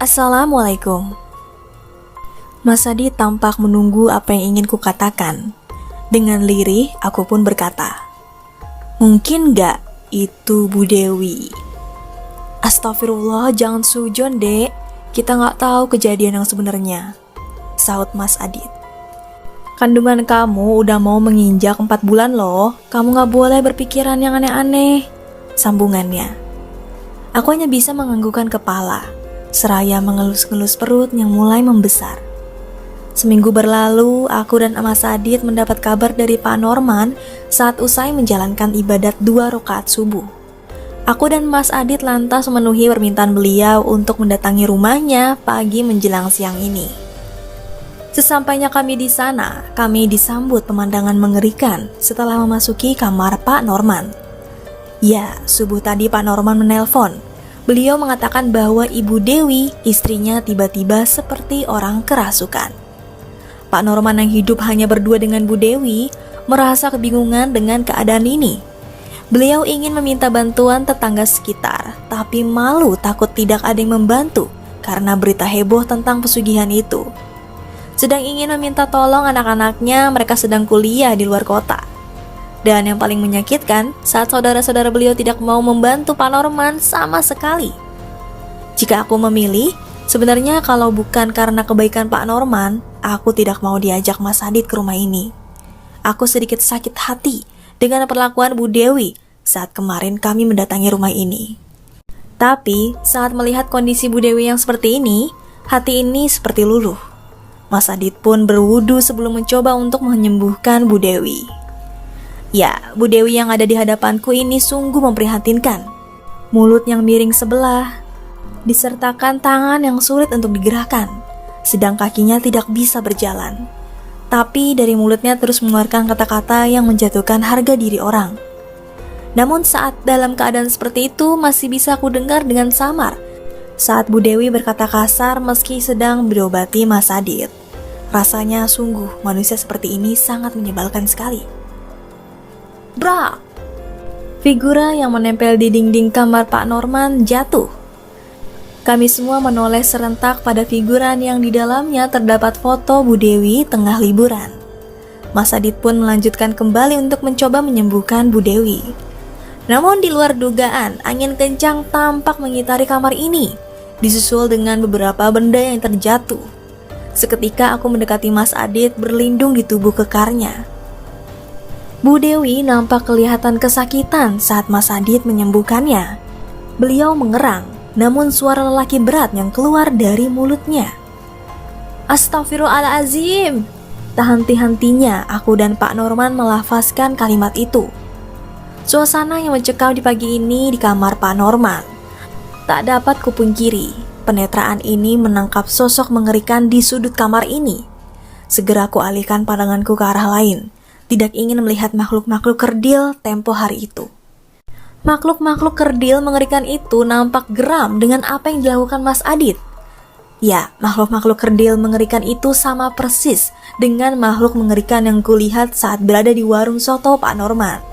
Assalamualaikum. Mas Adi tampak menunggu apa yang ingin kukatakan. Dengan lirih, aku pun berkata, "Mungkin gak itu Bu Dewi?" "Astagfirullah, jangan sujon, Dek. Kita gak tahu kejadian yang sebenarnya," sahut Mas Adit. "Kandungan kamu udah mau menginjak 4 bulan loh. Kamu gak boleh berpikiran yang aneh-aneh," sambungannya. Aku hanya bisa menganggukkan kepala, seraya mengelus-ngelus perut yang mulai membesar. Seminggu berlalu, aku dan Mas Adit mendapat kabar dari Pak Norman saat usai menjalankan ibadat 2 rakaat subuh. Aku dan Mas Adit lantas memenuhi permintaan beliau untuk mendatangi rumahnya pagi menjelang siang ini. Sesampainya kami di sana, kami disambut pemandangan mengerikan setelah memasuki kamar Pak Norman. Ya, subuh tadi Pak Norman menelpon. Beliau mengatakan bahwa Ibu Dewi, istrinya, tiba-tiba seperti orang kerasukan. Pak Norman yang hidup hanya berdua dengan Bu Dewi merasa kebingungan dengan keadaan ini. Beliau ingin meminta bantuan tetangga sekitar, tapi malu takut tidak ada yang membantu karena berita heboh tentang pesugihan itu. Sedang ingin meminta tolong anak-anaknya, mereka sedang kuliah di luar kota. Dan yang paling menyakitkan, saat saudara-saudara beliau tidak mau membantu Pak Norman sama sekali. Jika aku memilih, sebenarnya kalau bukan karena kebaikan Pak Norman, aku tidak mau diajak Mas Adit ke rumah ini. Aku sedikit sakit hati dengan perlakuan Bu Dewi saat kemarin kami mendatangi rumah ini. Tapi, saat melihat kondisi Bu Dewi yang seperti ini, hati ini seperti luluh. Mas Adit pun berwudu sebelum mencoba untuk menyembuhkan Bu Dewi. Ya, Bu Dewi yang ada di hadapanku ini sungguh memprihatinkan. Mulut yang miring sebelah, disertakan tangan yang sulit untuk digerakkan, sedang kakinya tidak bisa berjalan. Tapi dari mulutnya terus mengeluarkan kata-kata yang menjatuhkan harga diri orang. Namun saat dalam keadaan seperti itu masih bisa aku dengar dengan samar saat Bu Dewi berkata kasar meski sedang berobati Mas Adit. Rasanya sungguh manusia seperti ini sangat menyebalkan sekali. Brak! Figura yang menempel di dinding kamar Pak Norman jatuh. Kami semua menoleh serentak pada figuran yang di dalamnya terdapat foto Bu Dewi tengah liburan. Mas Adit pun melanjutkan kembali untuk mencoba menyembuhkan Bu Dewi. Namun di luar dugaan, angin kencang tampak mengitari kamar ini, disusul dengan beberapa benda yang terjatuh. Seketika aku mendekati Mas Adit berlindung di tubuh kekarnya. Bu Dewi nampak kelihatan kesakitan saat Mas Adit menyembuhkannya. Beliau mengerang, namun suara lelaki berat yang keluar dari mulutnya. "Astagfirullahaladzim!" Tak henti-hentinya aku dan Pak Norman melafazkan kalimat itu. Suasana yang mencekam di pagi ini di kamar Pak Norman. Tak dapat kupungkiri, penetraan ini menangkap sosok mengerikan di sudut kamar ini. Segera ku alihkan pandanganku ke arah lain, tidak ingin melihat makhluk-makhluk kerdil tempo hari itu. Makhluk-makhluk kerdil mengerikan itu nampak geram dengan apa yang dilakukan Mas Adit. Ya, makhluk-makhluk kerdil mengerikan itu sama persis dengan makhluk mengerikan yang kulihat saat berada di warung soto Pak Norman.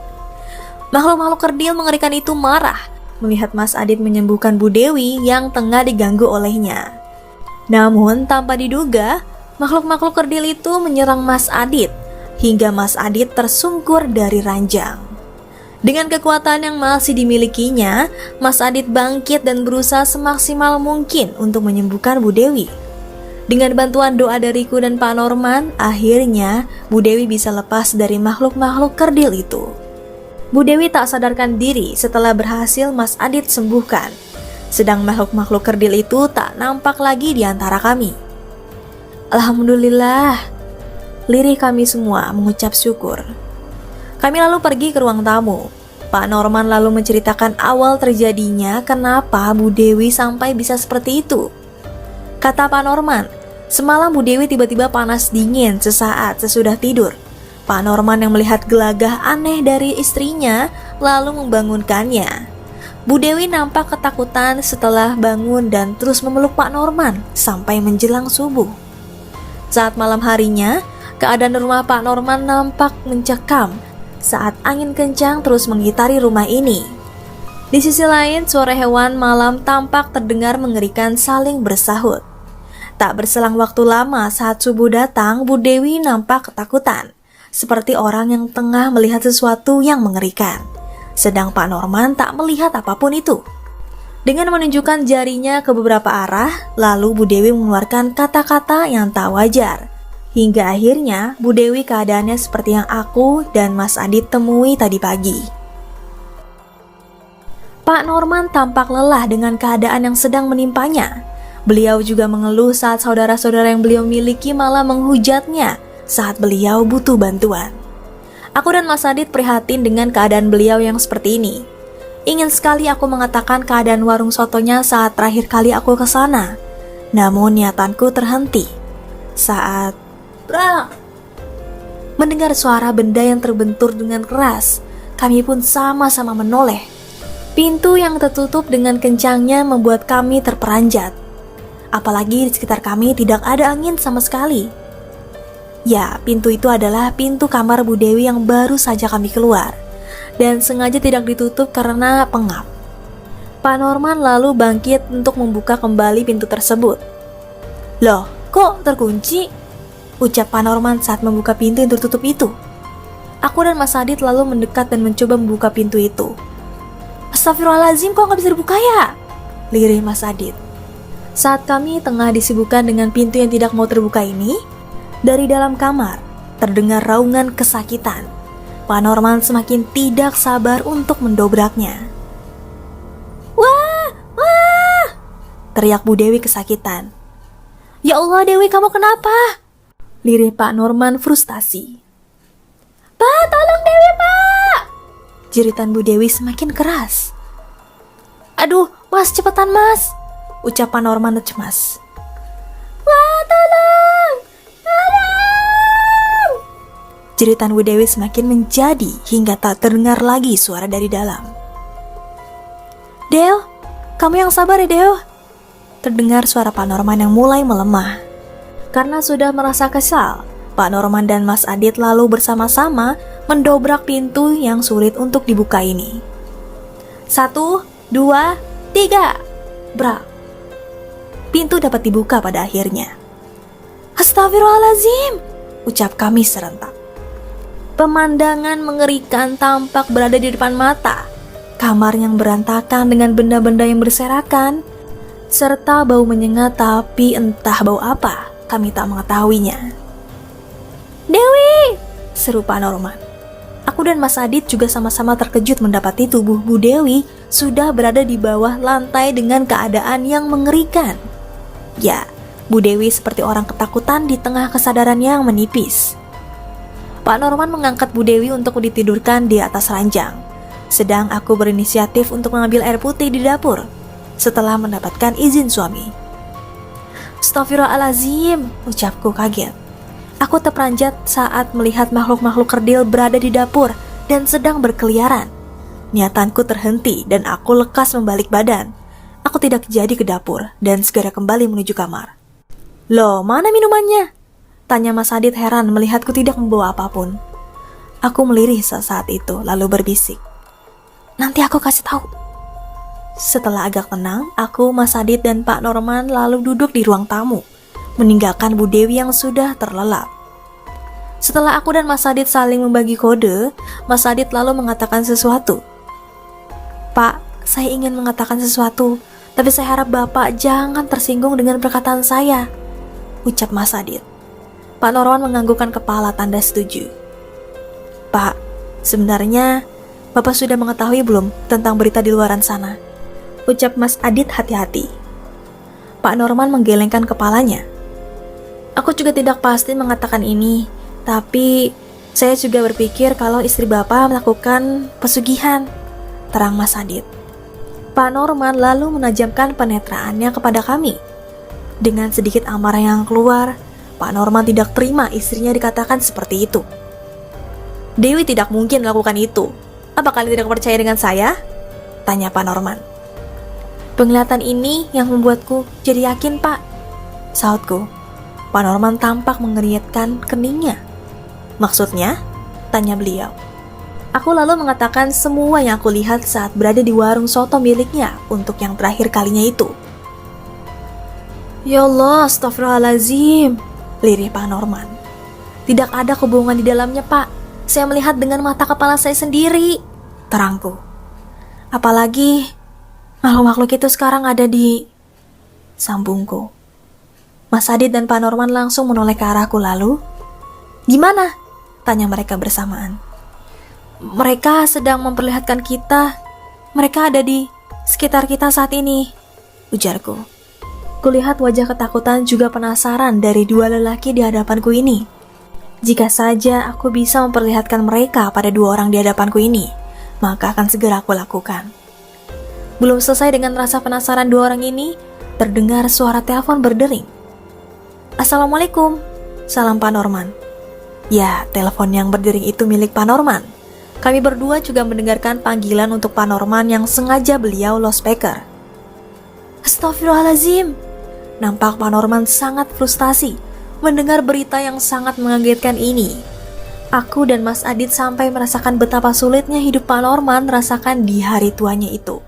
Makhluk-makhluk kerdil mengerikan itu marah melihat Mas Adit menyembuhkan Bu Dewi yang tengah diganggu olehnya. Namun tanpa diduga, makhluk-makhluk kerdil itu menyerang Mas Adit hingga Mas Adit tersungkur dari ranjang. Dengan kekuatan yang masih dimilikinya, Mas Adit bangkit dan berusaha semaksimal mungkin untuk menyembuhkan Bu Dewi. Dengan bantuan doa dariku dan Pak Norman, akhirnya Bu Dewi bisa lepas dari makhluk-makhluk kerdil itu. Bu Dewi tak sadarkan diri setelah berhasil Mas Adit sembuhkan, sedang makhluk-makhluk kerdil itu tak nampak lagi di antara kami. Alhamdulillah, lirih kami semua mengucap syukur. Kami lalu pergi ke ruang tamu. Pak Norman lalu menceritakan awal terjadinya kenapa Bu Dewi sampai bisa seperti itu. Kata Pak Norman, semalam Bu Dewi tiba-tiba panas dingin sesaat sesudah tidur. Pak Norman yang melihat gelagah aneh dari istrinya lalu membangunkannya. Bu Dewi nampak ketakutan setelah bangun dan terus memeluk Pak Norman sampai menjelang subuh. Saat malam harinya, keadaan rumah Pak Norman nampak mencekam saat angin kencang terus mengitari rumah ini. Di sisi lain, suara hewan malam tampak terdengar mengerikan saling bersahut. Tak berselang waktu lama saat subuh datang, Bu Dewi nampak ketakutan, seperti orang yang tengah melihat sesuatu yang mengerikan. Sedang Pak Norman tak melihat apapun itu. Dengan menunjukkan jarinya ke beberapa arah, lalu Bu Dewi mengeluarkan kata-kata yang tak wajar. Hingga akhirnya Bu Dewi keadaannya seperti yang aku dan Mas Adit temui tadi pagi. Pak Norman tampak lelah dengan keadaan yang sedang menimpanya. Beliau juga mengeluh saat saudara-saudara yang beliau miliki malah menghujatnya saat beliau butuh bantuan. Aku dan Mas Adit prihatin dengan keadaan beliau yang seperti ini. Ingin sekali aku mengatakan keadaan warung sotonya saat terakhir kali aku ke sana. Namun niatanku terhenti saat brak, mendengar suara benda yang terbentur dengan keras. Kami pun sama-sama menoleh. Pintu yang tertutup dengan kencangnya membuat kami terperanjat. Apalagi di sekitar kami tidak ada angin sama sekali. Ya, pintu itu adalah pintu kamar Bu Dewi yang baru saja kami keluar, dan sengaja tidak ditutup karena pengap. Pak Norman lalu bangkit untuk membuka kembali pintu tersebut. "Loh, kok terkunci?" ucap Pak Norman saat membuka pintu yang tertutup itu. Aku dan Mas Adit lalu mendekat dan mencoba membuka pintu itu. "Astagfirullahaladzim, kok nggak bisa dibuka ya?" lirih Mas Adit. Saat kami tengah disibukkan dengan pintu yang tidak mau terbuka ini, dari dalam kamar terdengar raungan kesakitan. Pak Norman semakin tidak sabar untuk mendobraknya. "Wah, wah!" teriak Bu Dewi kesakitan. "Ya Allah Dewi, kamu kenapa?" lirih Pak Norman frustasi. "Pak, tolong Dewi, Pak!" jeritan Bu Dewi semakin keras. "Aduh, Mas, cepetan Mas!" ucap Pak Norman cemas. "Wah, tolong! Tolong!" jeritan Bu Dewi semakin menjadi hingga tak terdengar lagi suara dari dalam. "Deo, kamu yang sabar ya Deo." Terdengar suara Pak Norman yang mulai melemah. Karena sudah merasa kesal, Pak Norman dan Mas Adit lalu bersama-sama mendobrak pintu yang sulit untuk dibuka ini. 1, 2, 3, brak. Pintu dapat dibuka pada akhirnya. "Astagfirullahaladzim!" ucap kami serentak. Pemandangan mengerikan tampak berada di depan mata. Kamar yang berantakan dengan benda-benda yang berserakan, serta bau menyengat, tapi entah bau apa, kami tak mengetahuinya. "Dewi!" seru Pak Norman. Aku dan Mas Adit juga sama-sama terkejut mendapati tubuh Bu Dewi sudah berada di bawah lantai dengan keadaan yang mengerikan. Ya, Bu Dewi seperti orang ketakutan di tengah kesadaran yang menipis. Pak Norman mengangkat Bu Dewi untuk ditidurkan di atas ranjang, sedang aku berinisiatif untuk mengambil air putih di dapur setelah mendapatkan izin suami. "Astagfirullahaladzim," ucapku kaget. Aku terperanjat saat melihat makhluk-makhluk kerdil berada di dapur dan sedang berkeliaran. Niatanku terhenti dan aku lekas membalik badan. Aku tidak jadi ke dapur dan segera kembali menuju kamar. "Loh, mana minumannya?" tanya Mas Adit heran melihatku tidak membawa apapun. Aku melirih saat itu lalu berbisik, "Nanti aku kasih tahu." Setelah agak tenang, aku, Mas Adit, dan Pak Norman lalu duduk di ruang tamu, meninggalkan Bu Dewi yang sudah terlelap. Setelah aku dan Mas Adit saling membagi kode, Mas Adit lalu mengatakan sesuatu. "Pak, saya ingin mengatakan sesuatu, tapi saya harap Bapak jangan tersinggung dengan perkataan saya," ucap Mas Adit. Pak Norman menganggukkan kepala tanda setuju. "Pak, sebenarnya Bapak sudah mengetahui belum tentang berita di luaran sana?" ucap Mas Adit hati-hati. Pak Norman menggelengkan kepalanya. "Aku juga tidak pasti mengatakan ini, tapi saya juga berpikir kalau istri Bapak melakukan pesugihan," terang Mas Adit. Pak Norman lalu menajamkan penetraannya kepada kami. Dengan sedikit amarah yang keluar, Pak Norman tidak terima istrinya dikatakan seperti itu. "Dewi tidak mungkin melakukan itu. Apa kalian tidak percaya dengan saya?" tanya Pak Norman. "Penglihatan ini yang membuatku jadi yakin, Pak," sahutku. Pak Norman tampak mengeringitkan keningnya. "Maksudnya?" tanya beliau. Aku lalu mengatakan semua yang aku lihat saat berada di warung soto miliknya untuk yang terakhir kalinya itu. Ya Allah, astagfirullahaladzim, lirih Pak Norman. Tidak ada kebohongan di dalamnya, Pak. Saya melihat dengan mata kepala saya sendiri, terangku. Apalagi makhluk-makhluk itu sekarang ada di... Sambungku. Mas Adit dan Pak Norman langsung menoleh ke arahku lalu. Gimana? Tanya mereka bersamaan. Mereka sedang memperlihatkan kita. Mereka ada di sekitar kita saat ini, ujarku. Kulihat wajah ketakutan juga penasaran dari dua lelaki di hadapanku ini. Jika saja aku bisa memperlihatkan mereka pada dua orang di hadapanku ini, maka akan segera aku lakukan. Belum selesai dengan rasa penasaran dua orang ini, terdengar suara telepon berdering. Assalamualaikum, salam Pak Norman. Ya, telepon yang berdering itu milik Pak Norman. Kami berdua juga mendengarkan panggilan untuk Pak Norman yang sengaja beliau loudspeaker. Astagfirullahaladzim. Nampak Pak Norman sangat frustasi mendengar berita yang sangat mengagetkan ini. Aku dan Mas Adit sampai merasakan betapa sulitnya hidup Pak Norman rasakan di hari tuanya itu.